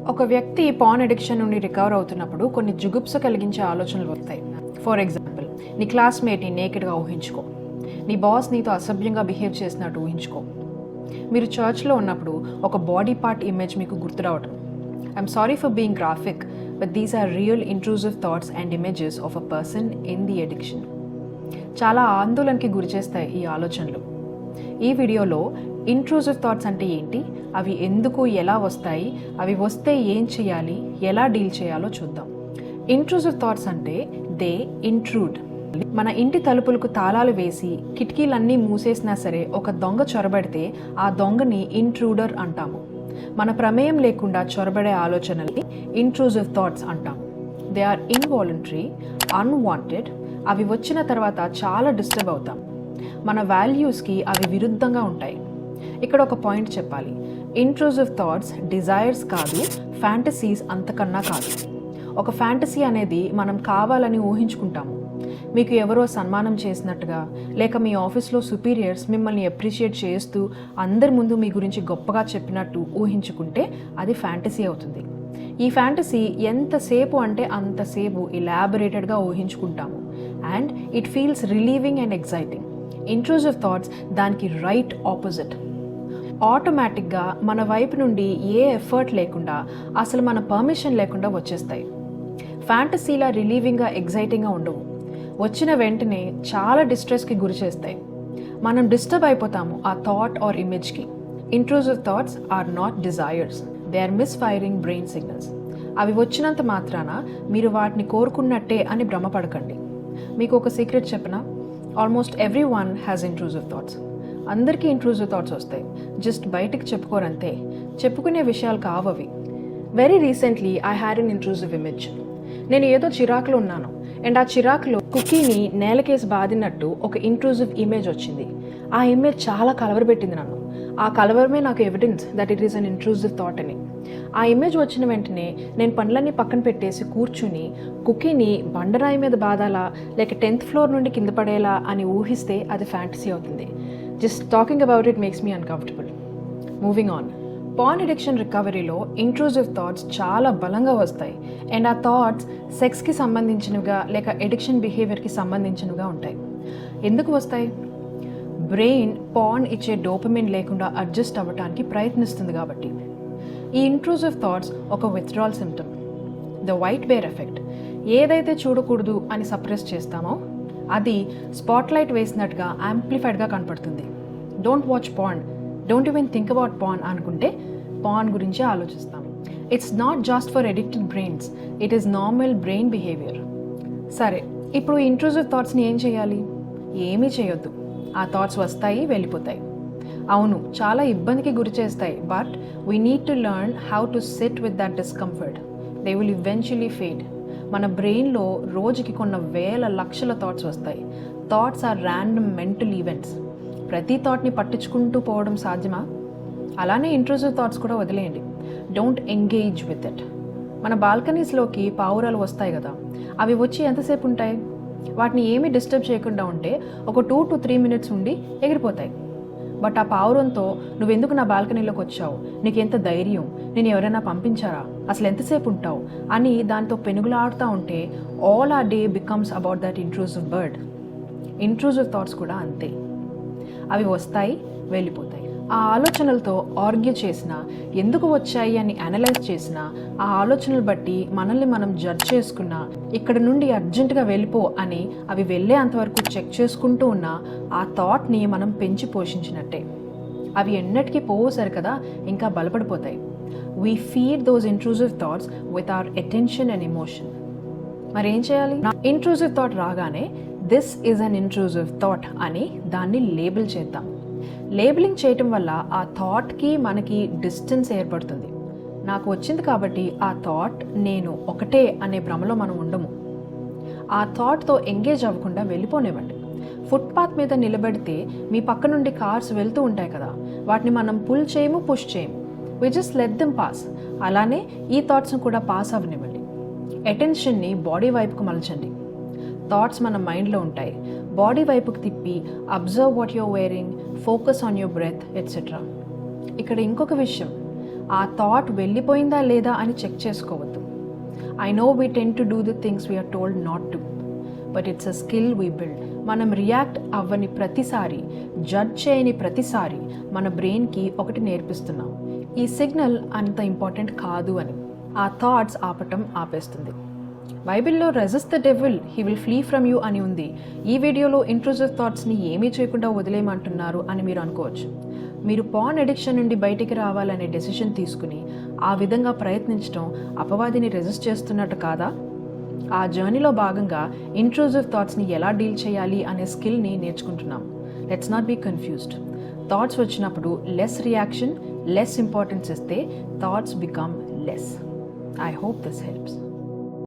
ఒక వ్యక్తి pan addiction నుండి రికవర్ అవుతున్నప్పుడు కొన్ని జుగుప్స కలిగించే ఆలోచనలు వస్తాయి. ఫర్ ఎగ్జాంపుల్, నీ క్లాస్మేట్ని నేకెడ్గా ఊహించుకో, నీ బాస్ నీతో అసభ్యంగా బిహేవ్ చేసినట్టు ఊహించుకో, మీరు చర్చ్లో ఉన్నప్పుడు ఒక బాడీ పార్ట్ ఇమేజ్ మీకు గుర్తు రావటం. I'm sorry for being graphic, but these are real intrusive thoughts and images of a person in the addiction. చాలా ఆందోళనకి గురిచేస్తాయి ఈ ఆలోచనలు. ఈ వీడియోలో ఇంట్రూజివ్ థాట్స్ అంటే ఏంటి, అవి ఎందుకు ఎలా వస్తాయి, అవి వస్తే ఏం చేయాలి, ఎలా డీల్ చేయాలో చూద్దాం. ఇంట్రూజివ్ థాట్స్ అంటే దే ఇంట్రూడ్. మన ఇంటి తలుపులకు తాళాలు వేసి కిటికీలన్నీ మూసేసినా సరే ఒక దొంగ చొరబడితే ఆ దొంగని ఇంట్రూడర్ అంటాము. మన ప్రమేయం లేకుండా చొరబడే ఆలోచనల్ని ఇంట్రూజివ్ థాట్స్ అంటాము. They are involuntary, unwanted. అవి వచ్చిన తర్వాత చాలా డిస్టర్బ్ అవుతాం. మన వాల్యూస్కి అవి విరుద్ధంగా ఉంటాయి. ఇక్కడ ఒక పాయింట్ చెప్పాలి. ఇంట్రూజివ్ థాట్స్ డిజైర్స్ కాదు, ఫ్యాంటసీస్ అంతకన్నా కాదు. ఒక ఫ్యాంటసీ అనేది మనం కావాలని ఊహించుకుంటాము. మీకు ఎవరో సన్మానం చేసినట్టుగా, లేక మీ ఆఫీస్లో సుపీరియర్స్ మిమ్మల్ని అప్రిషియేట్ చేస్తూ అందరి ముందు మీ గురించి గొప్పగా చెప్పినట్టు ఊహించుకుంటే అది ఫ్యాంటసీ అవుతుంది. ఈ ఫ్యాంటసీ ఎంతసేపు అంటే అంతసేపు ఎలాబొరేటెడ్గా ఊహించుకుంటాము. And it feels relieving and exciting. Intrusive thoughts దానికి రైట్ ఆపోజిట్. ఆటోమేటిక్గా మన వైపు నుండి ఏ ఎఫర్ట్ లేకుండా, అసలు మన పర్మిషన్ లేకుండా వచ్చేస్తాయి. ఫ్యాంటసీలా రిలీవింగ్గా ఎగ్జైటింగ్గా ఉండవు. వచ్చిన వెంటనే చాలా డిస్ట్రెస్కి గురి చేస్తాయి. మనం డిస్టర్బ్ అయిపోతాము ఆ థాట్ ఆర్ ఇమేజ్కి. Intrusive thoughts are not desires, they are misfiring brain signals. అవి వచ్చినంత మాత్రాన మీరు వాటిని కోరుకున్నట్టే అని భ్రమపడకండి. మీకు ఒక సీక్రెట్ చెప్పనా? Almost everyone has intrusive thoughts. అందరికీ ఇంట్రూజివ్ థాట్స్ వస్తాయి, జస్ట్ బయటికి చెప్పుకోరంతే. చెప్పుకునే విషయాలు కావవి. Very recently I had an intrusive image. నేను ఏదో చిరాకులో ఉన్నాను అండ్ ఆ చిరాకులో కుకీని నేలకేసి బాదినట్టు ఒక ఇంట్రూజివ్ ఇమేజ్ వచ్చింది. ఆ ఇమేజ్ చాలా కలవరపెట్టింది నన్ను. ఆ కలవరమే నాకు evidence that it is an intrusive thought అని. ఆ ఇమేజ్ వచ్చిన వెంటనే నేను పనులన్నీ పక్కన పెట్టేసి కూర్చుని కుకీని బండరాయి మీద బాదాలా, లేక 10th ఫ్లోర్ నుండి కింద పడేలా అని ఊహిస్తే అది ఫ్యాంటసీ అవుతుంది. Just talking about it makes me uncomfortable. Moving on. Porn addiction రికవరీలో ఇంట్రూజివ్ థాట్స్ చాలా బలంగా వస్తాయి. అండ్ ఆ థాట్స్ సెక్స్కి సంబంధించినవిగా లేక ఎడిక్షన్ బిహేవియర్కి సంబంధించినవిగా ఉంటాయి. ఎందుకు వస్తాయి? బ్రెయిన్ పాన్ ఇచ్చే డోపమిన్ లేకుండా అడ్జస్ట్ అవ్వడానికి ప్రయత్నిస్తుంది కాబట్టి. ఈ ఇంట్రూజివ్ థాట్స్ ఒక withdrawal symptom, the white bear effect. ఏదైతే చూడకూడదు అని సప్రెస్ చేస్తామో అది స్పాట్లైట్ వేసినట్టుగా యాంప్లిఫైడ్గా కనపడుతుంది. Don't watch pan, don't even think about pan అనుకుంటే పాన్ గురించే ఆలోచిస్తాం. It's not just for addicted brains, it is normal brain behaviour. సరే, ఇప్పుడు ఇంట్రూజివ్ థాట్స్ని ఏం చేయాలి? ఏమీ చేయొద్దు. ఆ థాట్స్ వస్తాయి, వెళ్ళిపోతాయి. అవును, చాలా ఇబ్బందికి గురి చేస్తాయి, but we need to learn how to sit with that discomfort. They will eventually fade. మన బ్రెయిన్లో రోజుకి కొన్ని వేల లక్షల థాట్స్ వస్తాయి. Thoughts are random mental events. ప్రతి థాట్ని పట్టించుకుంటూ పోవడం సాధ్యమా? అలానే ఇంట్రూజివ్ థాట్స్ కూడా వదిలేయండి. Don't engage with it. మన బాల్కనీస్లోకి పావురాలు వస్తాయి కదా, అవి వచ్చి ఎంతసేపు ఉంటాయి? వాటిని ఏమీ డిస్టర్బ్ చేయకుండా ఉంటే ఒక 2 to 3 minutes ఉండి ఎగిరిపోతాయి. బట్ ఆ పావురంతో నువ్వెందుకు నా బాల్కనీలోకి వచ్చావు, నీకు ఎంత ధైర్యం, నేను ఎవరైనా పంపించారా, అసలు ఎంతసేపు ఉంటావు అని దాంతో పెనుగులాడుతూ ఉంటే all our day becomes about that intrusive bird. Intrusive thoughts కూడా అంతే. అవి వస్తాయి, వెళ్ళిపోతాయి. ఆ ఆలోచనలతో ఆర్గ్యూ చేసినా, ఎందుకు వచ్చాయి అని అనలైజ్ చేసినా, ఆ ఆలోచనలు బట్టి మనల్ని మనం జడ్జ్ చేసుకున్నా, ఇక్కడ నుండి అర్జెంటుగా వెళ్ళిపో అని అవి వెళ్ళే అంతవరకు చెక్ చేసుకుంటూ ఉన్నా ఆ థాట్ని మనం పెంచి పోషించినట్టే. అవి ఎన్నటికీ పోవు సరికదా, ఇంకా బలపడిపోతాయి. We feed those intrusive thoughts with our attention and emotion. మరేం చేయాలి? ఇంట్రూజివ్ థాట్ రాగానే this is an intrusive thought అని దాన్ని లేబుల్ చేద్దాం. లేబులింగ్ చేయటం వల్ల ఆ థాట్కి మనకి డిస్టెన్స్ ఏర్పడుతుంది. నాకు వచ్చింది కాబట్టి ఆ థాట్ నేను ఒకటే అనే భ్రమలో మనం ఉండము. ఆ థాట్తో ఎంగేజ్ అవ్వకుండా వెళ్ళిపోనివ్వండి. ఫుట్పాత్ మీద నిలబెడితే మీ పక్క నుండి కార్స్ వెళ్తూ ఉంటాయి కదా, వాటిని మనం పుల్ చేయము, పుష్ చేయము. We just let them pass. అలానే ఈ థాట్స్ని కూడా పాస్ అవ్వనివ్వండి. అటెన్షన్ని బాడీ వైపుకు మలచండి. థాట్స్ మన మైండ్లో ఉంటాయి. బాడీ వైపుకి తిప్పి observe what your wearing, focus on your breath etcetera. ఇక్కడ ఇంకొక విషయం, ఆ థాట్ వెళ్ళిపోయిందా లేదా అని చెక్ చేసుకోవద్దు. I know we tend to do the things we're told not to, but it's a skill we build. మనం రియాక్ట్ అవ్వని ప్రతిసారి, జడ్జ్ చేయని ప్రతిసారి మన బ్రెయిన్కి ఒకటి నేర్పిస్తున్నాం, ఈ సిగ్నల్ అంత ఇంపార్టెంట్ కాదు అని. ఆ థాట్స్ ఆపటం ఆపేస్తుంది. బైబిల్లో resist the devil, he will flea from you అని ఉంది. ఈ వీడియోలో ఇంట్రూజివ్ థాట్స్ని ఏమీ చేయకుండా వదిలేయమంటున్నారు అని మీరు అనుకోవచ్చు. మీరు పార్న్ అడిక్షన్ నుండి బయటికి రావాలనే డెసిషన్ తీసుకుని ఆ విధంగా ప్రయత్నించడం అపవాదిని రెసిస్ట్ చేస్తున్నట్టు కాదా? ఆ జర్నీలో భాగంగా ఇంట్రూజివ్ థాట్స్ని ఎలా డీల్ చేయాలి అనే స్కిల్ని నేర్చుకుంటున్నాం. Let's not be confused. Thoughts వచ్చినప్పుడు లెస్ రియాక్షన్, లెస్ ఇంపార్టెన్స్ ఇస్తే thoughts become less. I hope this helps.